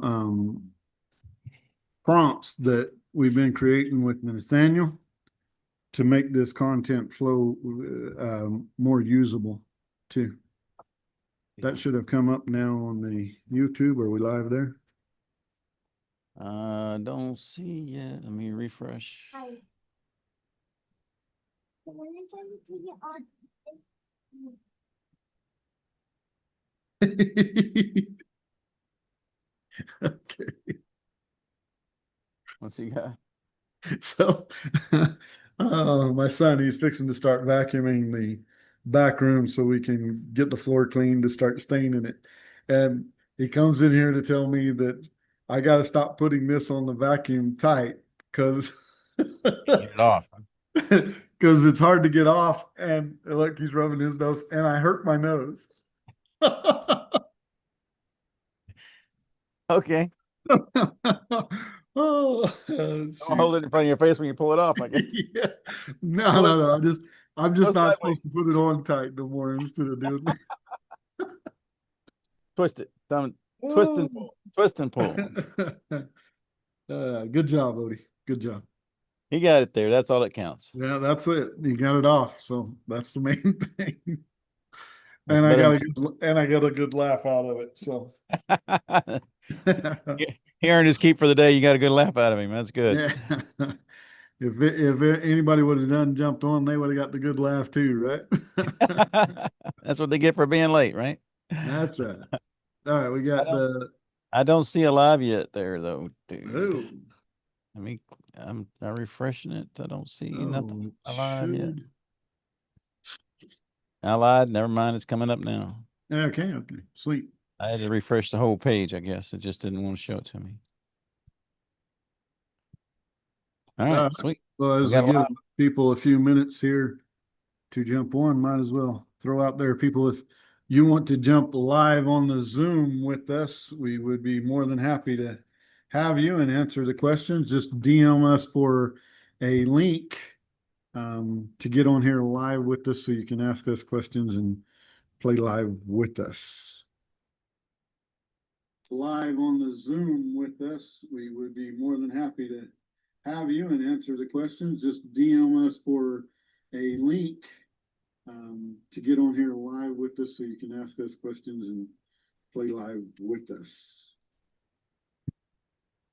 um, prompts that we've been creating with Nathaniel to make this content flow more usable too. That should have come up now on the YouTube. Are we live there? Don't see yet. Let me refresh. Okay. What's he got? So, my son, he's fixing to start vacuuming the back room so we can get the floor clean to start staining it. And he comes in here to tell me that I got to stop putting this on the vacuum tight because Get it off. because it's hard to get off. And look, he's rubbing his nose, and I hurt my nose. Okay. Oh, Don't shoot. hold it in front of your face when you pull it off, I guess. Yeah. No. I'm Go just not sideways. supposed to put it on tight no more instead of doing Twist it. Twist and that. pull. Twist and pull. Good job, Odie. Good job. He got it there. That's all that counts. Yeah, that's it. You got it off. So that's the main thing. That's better I got a good laugh out of it. So than he earned his keep for the day. You got a good laugh out of him. That's good. yeah. Anybody would have done jumped on, they would have got the good laugh too, right? That's what they get for being late, right? That's right. All right, we got I don't see a live yet there though, dude. oh, I mean, I'm refreshing it. I don't see oh, nothing alive yet. shoot. I lied. Never mind. It's coming up now. Okay, sweet. I had to refresh the whole page, I guess. It just didn't want to show it to me. All right, sweet. Well, We as we got a give lot. people a few minutes here to jump on, might as well throw out there, people, if you want to jump live on the Zoom with us, we would be more than happy to have you and answer the questions. Just DM us for a link to get on here live with us so you can ask us questions and play live with us. Live on the Zoom with us, we would be more than happy to have you and answer the questions. Just DM us for a link to get on here live with us so you can ask us questions and play live with us.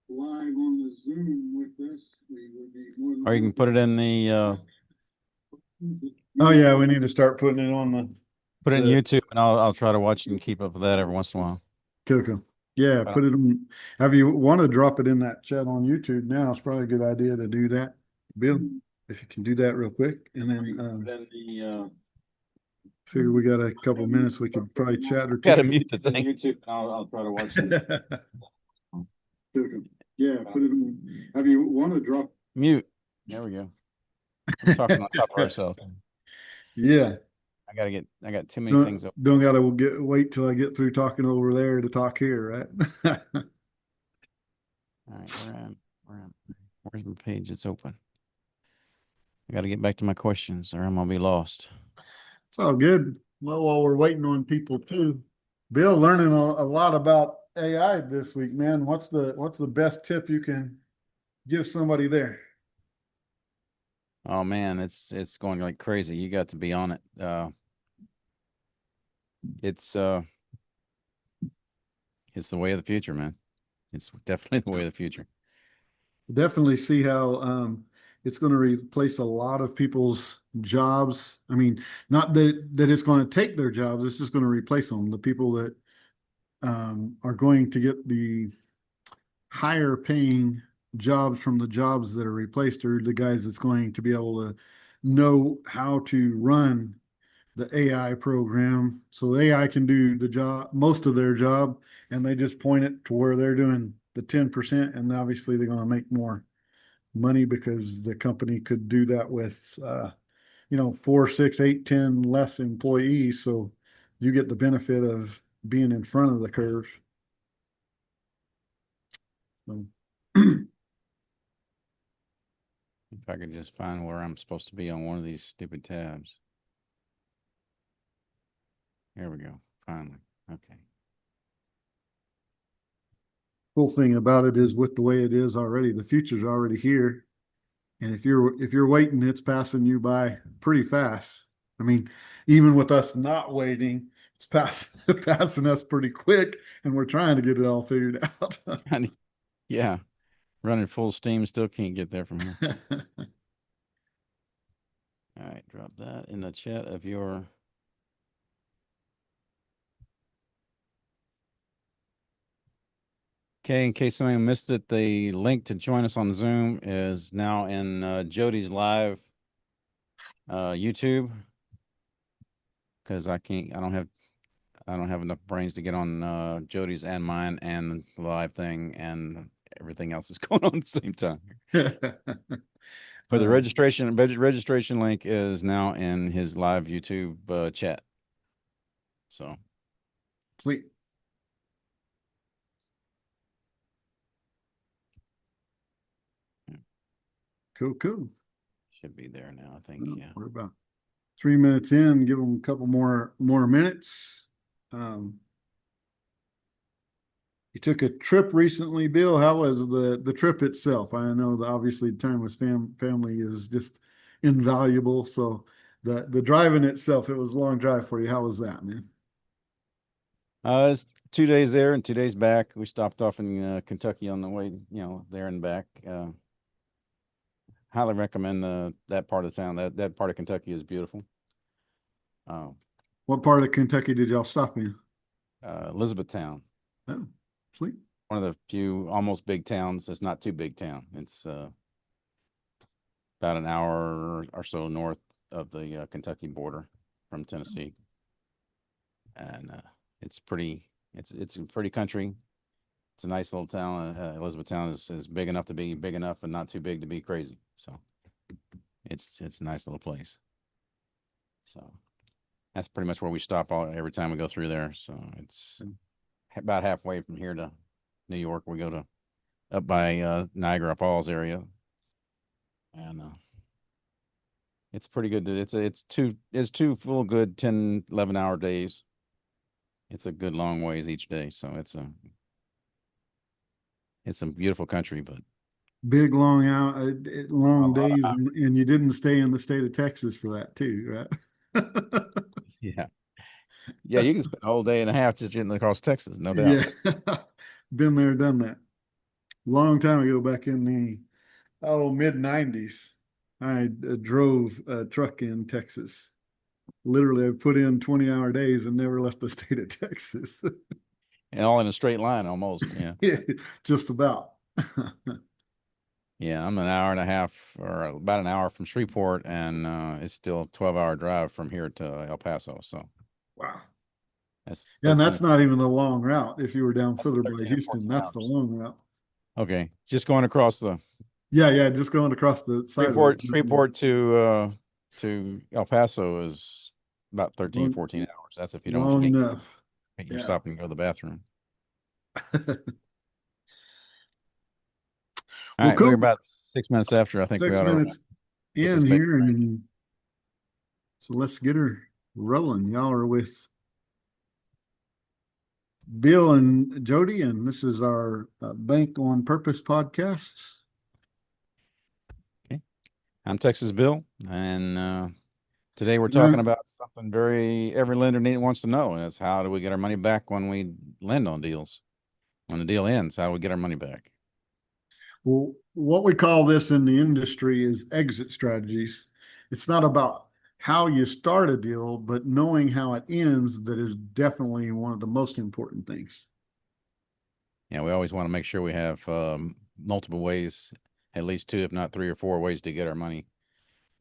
Live on the Zoom with us, we would be more than Or you can put it in the Oh yeah, we need to start putting it on the put it in YouTube, and I'll try to watch it and keep up with that every once in a while. Coco. Yeah, put it on. If you want to drop it in that chat on YouTube now, it's probably a good idea to do that. Bill, if you can do that real quick, and then figure we got a couple minutes, we could probably chat or two. Got to mute the thing. YouTube, and I'll try to watch it. Yeah, put it on. If you want to drop Mute. There we go. We're talking on top of ourselves. Yeah. I got too many things open. Don't gotta wait till I get through talking over there to talk here, right? All right, where's my page? It's open. I got to get back to my questions or I'm gonna be lost. It's all good. Well, while we're waiting on people too, Bill, learning a lot about AI this week, man. What's the best tip you can give somebody there? Oh man, it's going like crazy. You got to be on it. It's the way of the future, man. It's definitely the way of the future. Definitely see how it's going to replace a lot of people's jobs. I mean, not that it's going to take their jobs, it's just going to replace them. The people that are going to get the higher paying jobs from the jobs that are replaced are the guys that's going to be able to know how to run the AI program. So the AI can do the job, most of their job, and they just point it to where they're doing the 10%. And obviously they're going to make more money because the company could do that with, 4, 6, 8, 10 less employees. So you get the benefit of being in front of the curve. So. If I could just find where I'm supposed to be on one of these stupid tabs. Here we go. Finally. Okay. Cool thing about it is with the way it is already, the future's already here. And if you're waiting, it's passing you by pretty fast. I mean, even with us not waiting, it's passing us pretty quick, and we're trying to get it all figured out. Yeah, running full steam, still can't get there from here. All right, drop that in the chat of your. Okay, in case somebody missed it, the link to join us on Zoom is now in Jody's live YouTube. Because I don't have enough brains to get on Jody's and mine and the live thing and everything else that's going on at the same time. But the registration link is now in his live YouTube chat. So Sweet. Cool. should be there now, I think. Well, Yeah. we're about 3 minutes in. Give them a couple more minutes. You took a trip recently, Bill. How was the trip itself? I know that obviously time with family is just invaluable. So the driving itself, it was a long drive for you. How was that, man? It's 2 days there and 2 days back. We stopped off in Kentucky on the way, there and back. Highly recommend that part of town. That part of Kentucky is beautiful. What part of Kentucky did y'all stop in? Elizabethtown. Oh, sweet. One of the few almost big towns. It's not too big town. It's about an hour or so north of the Kentucky border from Tennessee, and it's pretty. It's a pretty country. It's a nice little town. Elizabethtown is big enough to be big enough and not too big to be crazy. So it's a nice little place. So that's pretty much where we stop every time we go through there. So it's about halfway from here to New York. We go to up by Niagara Falls area, and it's pretty good. It's two full good 10, 11-hour days. It's a good long ways each day. So it's a beautiful country, but Big long long days, and you didn't stay in the state of Texas for that too, right? yeah. Yeah, you can spend a whole day and a half just getting across Texas, no doubt. Yeah, been there, done that. Long time ago, back in the mid-90s, I drove a truck in Texas. Literally, I put in 20-hour days and never left the state of Texas. And all in a straight line almost. Yeah. Yeah, just about. Yeah, I'm an hour and a half or about an hour from Shreveport, and it's still a 12-hour drive from here to El Paso. So Wow. that's Yeah, and 13 that's not even the long route. If you were down that's further by 13 or Houston, 14 that's the hours. long route. Okay, just going across the Yeah, just going across the side. Shreveport to El Paso is about 13, 14 hours. That's if you don't Long get enough. you stop and go to the bathroom. All Well, right, cool. we're about 6 minutes after. I think we 6 ought to minutes get this in baby here, cranking. and so let's get her rolling. Y'all are with Bill and Jody, and this is our Bank on Purpose podcasts. Okay, I'm Texas Bill, and today we're talking about something every lender wants to know, and it's how do we get our money back when we lend on deals? When the deal ends, how do we get our money back? Well, what we call this in the industry is exit strategies. It's not about how you start a deal, but knowing how it ends that is definitely one of the most important things. Yeah, we always want to make sure we have multiple ways, at least 2, if not 3 or 4 ways to get our money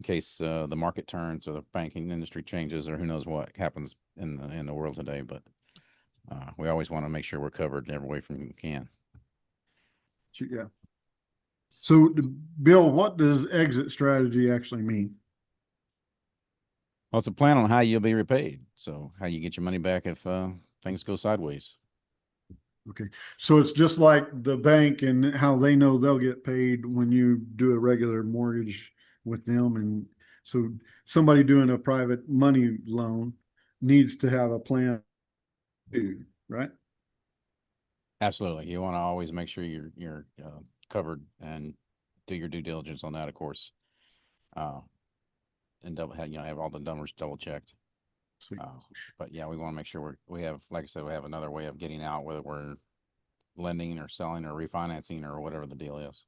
in case the market turns or the banking industry changes or who knows what happens in the world today. But we always want to make sure we're covered every way from we can. Yeah. So, Bill, what does exit strategy actually mean? Well, it's a plan on how you'll be repaid. So how you get your money back if things go sideways. Okay. So it's just like the bank and how they know they'll get paid when you do a regular mortgage with them. And so somebody doing a private money loan needs to have a plan too, right? Absolutely. You want to always make sure you're covered and do your due diligence on that, of course. Uh, and have all the numbers double checked. Sweet. Uh, but yeah, we want to make sure we have, like I said, we have another way of getting out, whether we're lending or selling or refinancing or whatever the deal is.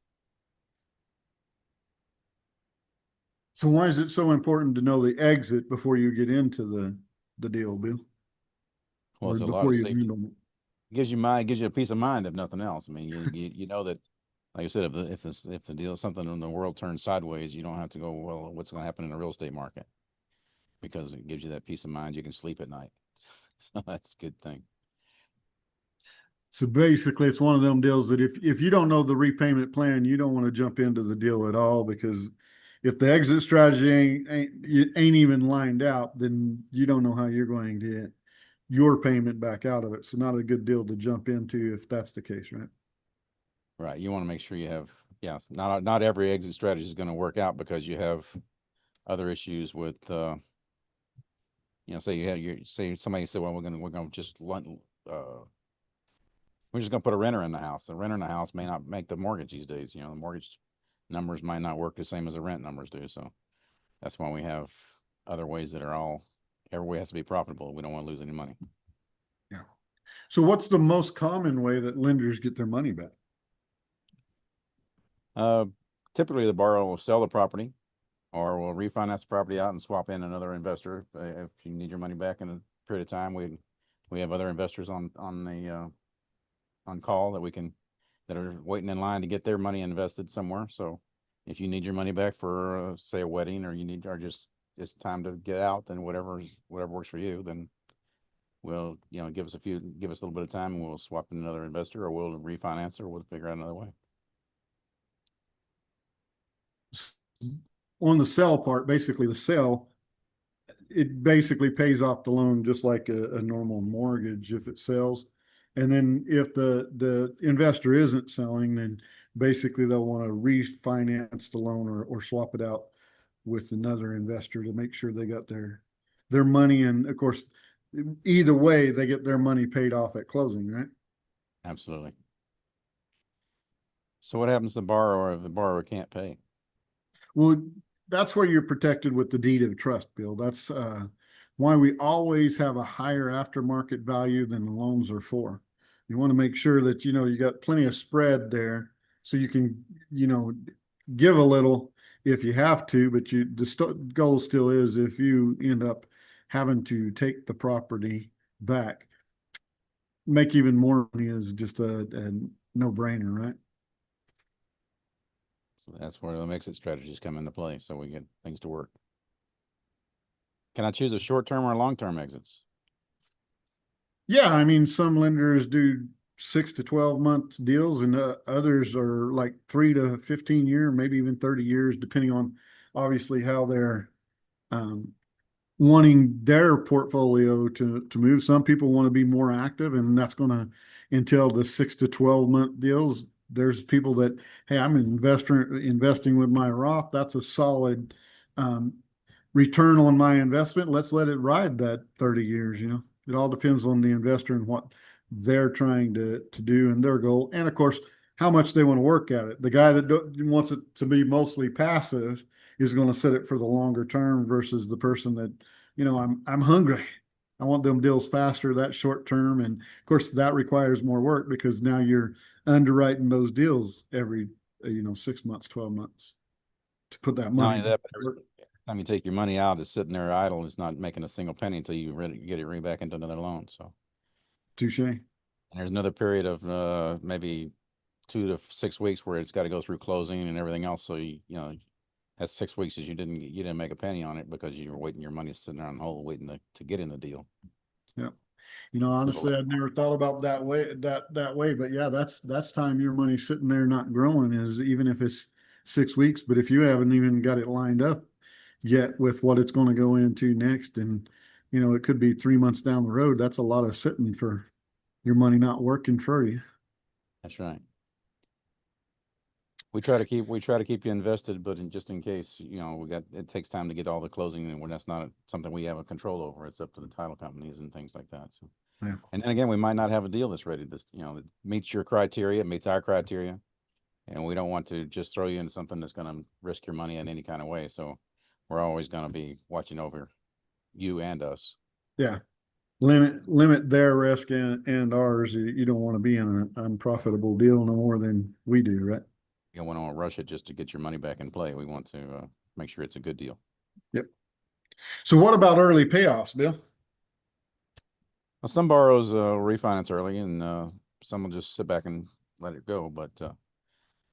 So why is it so important to know the exit before you get into the deal, Bill? Well, Or it's a lot before of you safety. handle it? Gives you a peace of mind if nothing else. I mean, you know that, like I said, if the deal something in the world turns sideways, you don't have to go, well, what's going to happen in the real estate market? Because it gives you that peace of mind. You can sleep at night. So that's a good thing. So basically, it's one of them deals that if you don't know the repayment plan, you don't want to jump into the deal at all, because if the exit strategy ain't even lined out, then you don't know how you're going to get your payment back out of it. So not a good deal to jump into if that's the case, right? Right. You want to make sure you have, yes, not every exit strategy is going to work out because you have other issues with, say you have your, say somebody said, well, we're gonna just we're just gonna put a renter in the house. The renter in the house may not make the mortgage these days. The mortgage numbers might not work the same as the rent numbers do. So that's why we have other ways that are every way has to be profitable. We don't want to lose any money. Yeah. So what's the most common way that lenders get their money back? Uh, Typically the borrower will sell the property or will refinance the property out and swap in another investor. If you need your money back in a period of time, we have other investors on call that are waiting in line to get their money invested somewhere. So if you need your money back for say a wedding, or just it's time to get out, then whatever works for you, then we'll give us a little bit of time and we'll swap in another investor, or we'll refinance, or we'll figure out another way. On the sell part, basically the sell, it basically pays off the loan just like a normal mortgage if it sells. And then if the investor isn't selling, then basically they'll want to refinance the loan or swap it out with another investor to make sure they got their money. And of course, either way, they get their money paid off at closing, right? Absolutely. So what happens to the borrower if the borrower can't pay? Well, that's where you're protected with the deed of trust, Bill. That's why we always have a higher aftermarket value than the loans are for. You want to make sure that you got plenty of spread there, so you can give a little if you have to, but the goal still is if you end up having to take the property back, make even more money is just a no-brainer, right? So that's where the exit strategies come into play. So we get things to work. Can I choose a short-term or long-term exits? Yeah, I mean, some lenders do 6 to 12 month deals, and others are like 3 to 15 year, maybe even 30 years, depending on obviously how they're um, wanting their portfolio to move. Some people want to be more active, and that's going to entail the 6 to 12 month deals. There's people that, hey, I'm an investor investing with my Roth. That's a solid um, return on my investment. Let's let it ride that 30 years. It all depends on the investor and what they're trying to do and their goal. And of course, how much they want to work at it. The guy that wants it to be mostly passive is going to set it for the longer term versus the person that, I'm hungry. I want them deals faster, that short term. And of course, that requires more work because now you're underwriting those deals every, 6 months, 12 months to put that Not money only to that, but work. every time you take your money out, it's sitting there idle. It's not making a single penny until you get it right back into another loan. So, Touche. and there's another period of maybe 2 to 6 weeks where it's got to go through closing and everything else. So that's 6 weeks as you didn't make a penny on it because you were waiting, your money sitting there on hold waiting to get in the deal. Yeah. Little Honestly, less. I'd never thought about that way, but yeah, that's time your money's sitting there not growing, is even if it's 6 weeks. But if you haven't even got it lined up yet with what it's going to go into next, and it could be 3 months down the road, that's a lot of sitting for your money not working for you. That's right. We try to keep you invested, but just in case, it takes time to get all the closing, and when that's not something we have a control over. It's up to the title companies and things like that. So Yeah. And then again, we might not have a deal that's ready that that meets your criteria, meets our criteria, and we don't want to just throw you into something that's going to risk your money in any kind of way. So we're always going to be watching over you and us. Yeah. Limit their risk and ours. You don't want to be in an unprofitable deal no more than we do, right? You don't want to rush it just to get your money back in play. We want to make sure it's a good deal. Yep. So what about early payoffs, Bill? Well, some borrows refinance early, and some will just sit back and let it go. But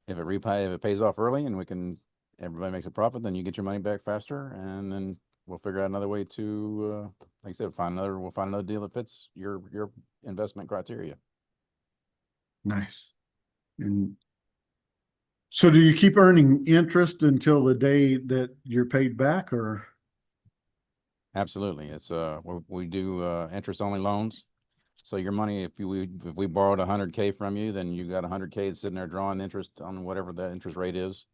if it pays off early, and everybody makes a profit, then you get your money back faster, and then we'll figure out another way to, like I said, we'll find another deal that fits your investment criteria. Nice. And so do you keep earning interest until the day that you're paid back, or? Absolutely, it's we do interest only loans. So your money, if we borrowed 100K from you, then you got 100K sitting there drawing interest on whatever the interest rate is.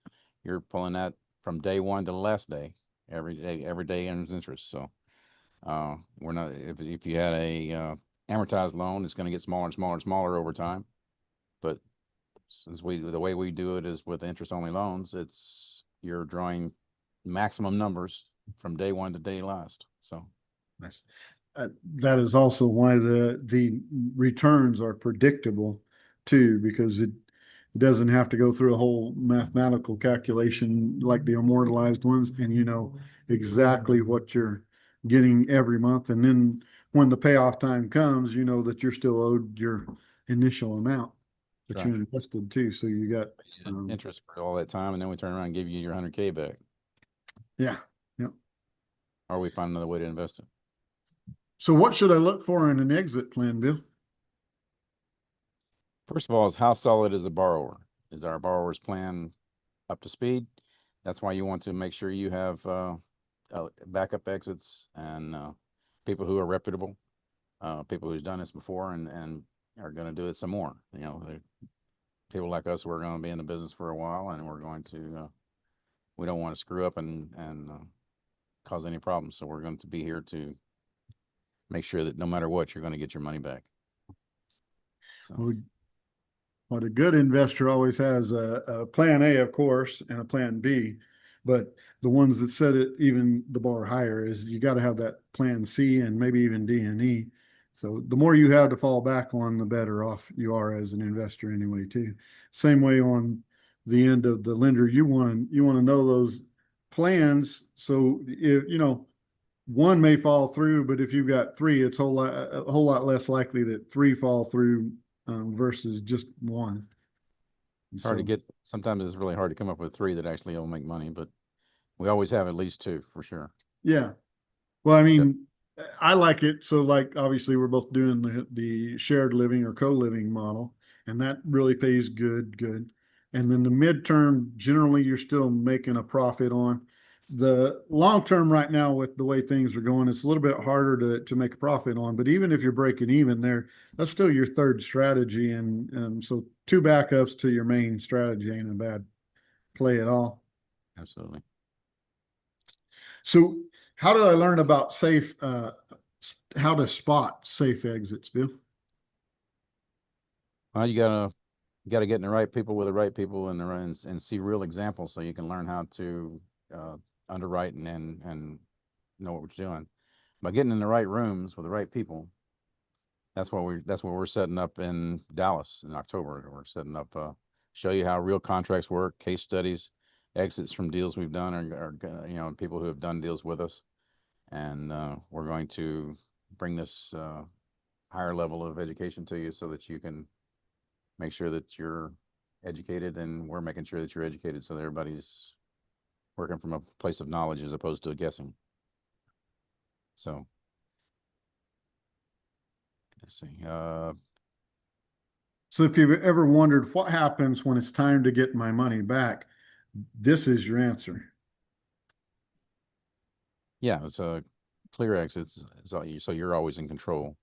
You're pulling that from day one to the last day, every day earns interest. So we're not if you had a amortized loan, it's going to get smaller and smaller and smaller over time. But since the way we do it is with interest only loans, you're drawing maximum numbers from day one to day last. So Nice. That is also why the returns are predictable too, because it doesn't have to go through a whole mathematical calculation like the immortalized ones, and you know exactly what you're getting every month. And then when the payoff time comes, you know that you're still owed your initial amount that right. you invested too. So you got interest for all that time, and then we turn around and give you your 100K back, yeah, yeah. or we find another way to invest it. So what should I look for in an exit plan, Bill? First of all, is how solid is the borrower? Is our borrower's plan up to speed? That's why you want to make sure you have backup exits and people who are reputable, people who's done this before and are going to do it some more. People like us, we're going to be in the business for a while, and we're going to we don't want to screw up and cause any problems. So we're going to be here to make sure that no matter what, you're going to get your money back. So. Well, a good investor always has a plan A, of course, and a plan B. But the ones that set it even the bar higher is you got to have that plan C and maybe even D and E. So the more you have to fall back on, the better off you are as an investor anyway, too. Same way on the end of the lender, you want to know those plans. So if one may fall through, but if you've got three, it's a whole lot less likely that three fall through versus just one. Hard to get. Sometimes it's really hard to come up with three that actually will make money, but we always have at least two for sure. Yeah. Well, I mean, I like it. So, like, obviously, we're both doing the shared living or co-living model, and that really pays good. And then the midterm, generally, you're still making a profit on. The long term right now, with the way things are going, it's a little bit harder to make a profit on. But even if you're breaking even there, that's still your third strategy. And so two backups to your main strategy ain't a bad play at all. Absolutely. So how did I learn about how to spot safe exits, Bill? Well, you gotta get in the right people with the right people and see real examples so you can learn how to underwrite and know what you're doing. By getting in the right rooms with the right people, that's what we're setting up in Dallas in October. We're setting up show you how real contracts work, case studies, exits from deals we've done, or people who have done deals with us, and we're going to bring this higher level of education to you so that you can make sure that you're educated, and we're making sure that you're educated so that everybody's working from a place of knowledge as opposed to guessing. So let's see. So if you've ever wondered what happens when it's time to get my money back, this is your answer. Yeah, it's a clear exits, so you're always in control.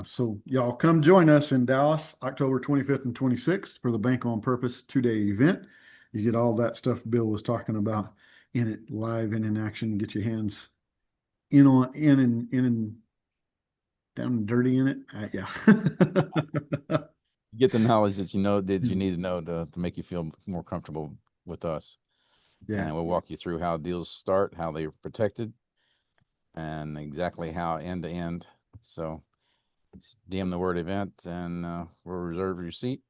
So y'all come join us in Dallas, October 25th and 26th for the Bank on Purpose 2-day event. You get all that stuff Bill was talking about in it, live and in action. Get your hands in and down dirty in it. Yeah. You get the knowledge that you know that you need to know to make you feel more comfortable with us. Yeah. And we'll walk you through how deals start, how they're protected, and exactly how end to end. So DM the word event and we'll reserve your seat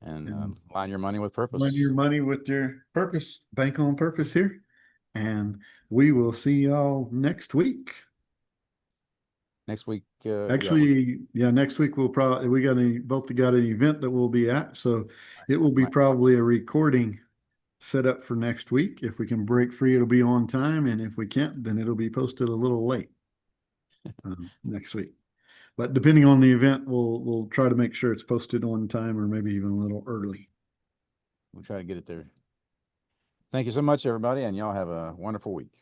and And line your money with purpose. Lend your money with your purpose, bank on purpose here. And we will see y'all next week. Next week, yeah, Actually, yeah, next week we'll probably, we got both got an event that we'll be at. So it will be right. probably a recording set up for next week. If we can break free, it'll be on time. And if we can't, then it'll be posted a little late next week. But depending on the event, we'll try to make sure it's posted on time or maybe even a little early. We'll try to get it there. Thank you so much, everybody, and y'all have a wonderful week.